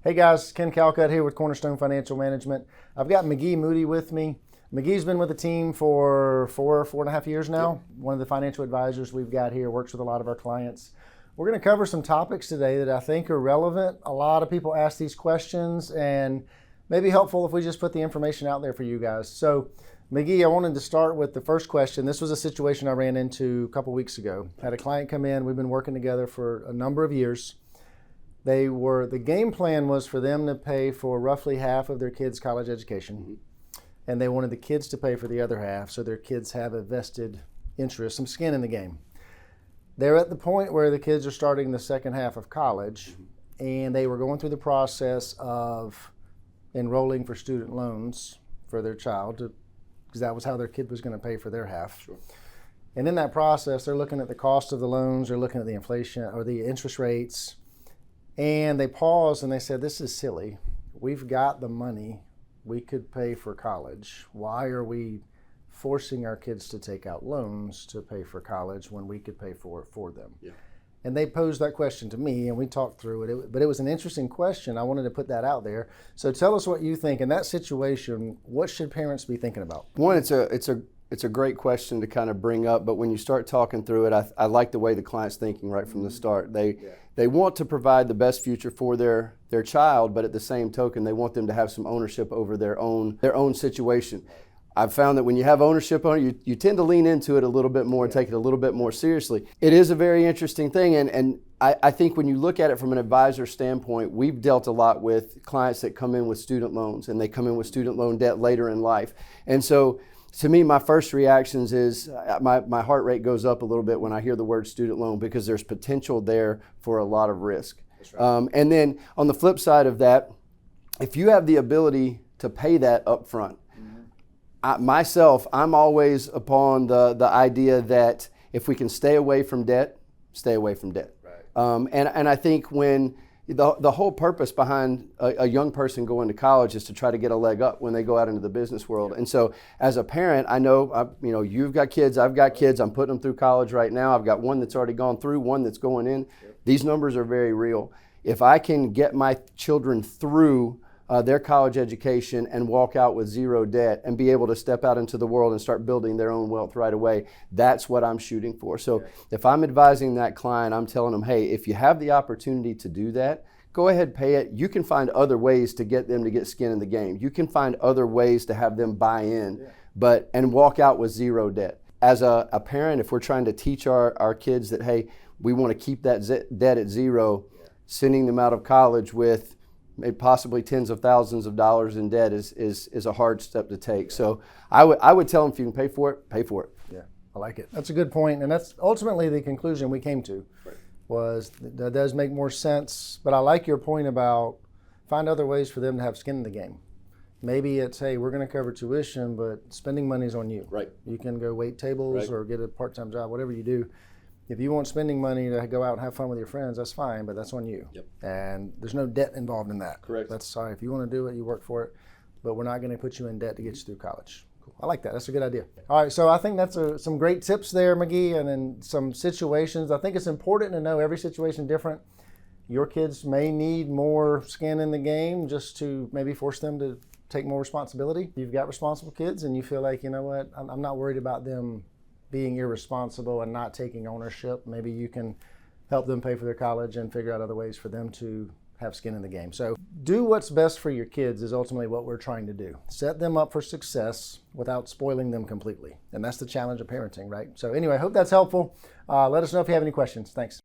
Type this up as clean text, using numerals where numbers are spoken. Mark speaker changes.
Speaker 1: Hey guys, Ken Calcutt here with Cornerstone Financial Management. I've got McGee Moody with me. McGee's been with the team for four and a half years now. Yep. One of the financial advisors we've got here, works with a lot of our clients. We're going to cover some topics today that I think are relevant. A lot of people ask these questions and maybe helpful if we just put the information out there for you guys. So McGee, I wanted to start with the first question. This was a situation I ran into a couple weeks ago. Had a client come in. We've been working together for a number of years. The game plan was for them to pay for roughly half of their kids' college education, and they wanted the kids to pay for the other half so their kids have a vested interest, some skin in the game. They're at the point where the kids are starting the second half of college, and they were going through the process of enrolling for student loans for their child, because that was how their kid was going to pay for their half.
Speaker 2: Sure.
Speaker 1: And in that process, they're looking at the cost of the loans, they're looking at the inflation or the interest rates. And they paused and they said, this is silly. We've got the money. We could pay for college. Why are we forcing our kids to take out loans to pay for college when we could pay for it for them?
Speaker 2: Yeah.
Speaker 1: And they posed that question to me and we talked through it. But it was an interesting question. I wanted to put that out there. So tell us what you think. In that situation, what should parents be thinking about?
Speaker 2: One, it's a great question to kind of bring up, but when you start talking through it, I like the way the client's thinking right from the start. They want to provide the best future for their child, but at the same token, they want them to have some ownership over their own situation. I've found that when you have ownership on it, you tend to lean into it a little bit more and take it a little bit more seriously. It is a very interesting thing, and I think when you look at it from an advisor standpoint, we've dealt a lot with clients that come in with student loans, and they come in with student loan debt later in life. And so to me, my first reactions is my heart rate goes up a little bit when I hear the word student loan, because there's potential there for a lot of risk.
Speaker 1: That's right.
Speaker 2: And then on the flip side of that, if you have the ability to pay that up front, I'm always upon the idea that if we can stay away from debt, stay away from debt.
Speaker 1: Right.
Speaker 2: And I think when the whole purpose behind a young person going to college is to try to get a leg up when they go out into the business world. And so as a parent, I know, you've got kids, I've got kids, I'm putting them through college right now. I've got one that's already gone through, one that's going in.
Speaker 1: Yep.
Speaker 2: These numbers are very real. If I can get my children through their college education and walk out with zero debt and be able to step out into the world and start building their own wealth right away, that's what I'm shooting for. So if I'm advising that client, I'm telling them, hey, if you have the opportunity to do that, go ahead, pay it. You can find other ways to get them to get skin in the game. You can find other ways to have them buy in, and walk out with zero debt. As a parent, if we're trying to teach our kids that, hey, we want to keep that debt at zero, sending them out of college with maybe possibly tens of thousands of dollars in debt is a hard step to take. So I would tell them, if you can pay for it, pay for it.
Speaker 1: Yeah, I like it. That's a good point, and that's ultimately the conclusion we came to.
Speaker 2: Right.
Speaker 1: Was that does make more sense, but I like your point about find other ways for them to have skin in the game. Maybe it's, hey, we're going to cover tuition, but spending money's on you.
Speaker 2: Right.
Speaker 1: You can go wait tables
Speaker 2: Right.
Speaker 1: or get a part-time job, whatever you do. If you want spending money to go out and have fun with your friends, that's fine, but that's on you.
Speaker 2: Yep.
Speaker 1: And there's no debt involved in that.
Speaker 2: Correct.
Speaker 1: That's sorry. If you want to do it, you work for it, but we're not going to put you in debt to get you through college. Cool. I like that. That's a good idea. All right, so I think that's some great tips there, McGee, and in some situations, I think it's important to know every situation different. Your kids may need more skin in the game just to maybe force them to take more responsibility. You've got responsible kids and you feel like, you know what, I'm not worried about them being irresponsible and not taking ownership. Maybe you can help them pay for their college and figure out other ways for them to have skin in the game. So do what's best for your kids is ultimately what we're trying to do. Set them up for success without spoiling them completely. And that's the challenge of parenting, right? So anyway, I hope that's helpful. Let us know if you have any questions. Thanks.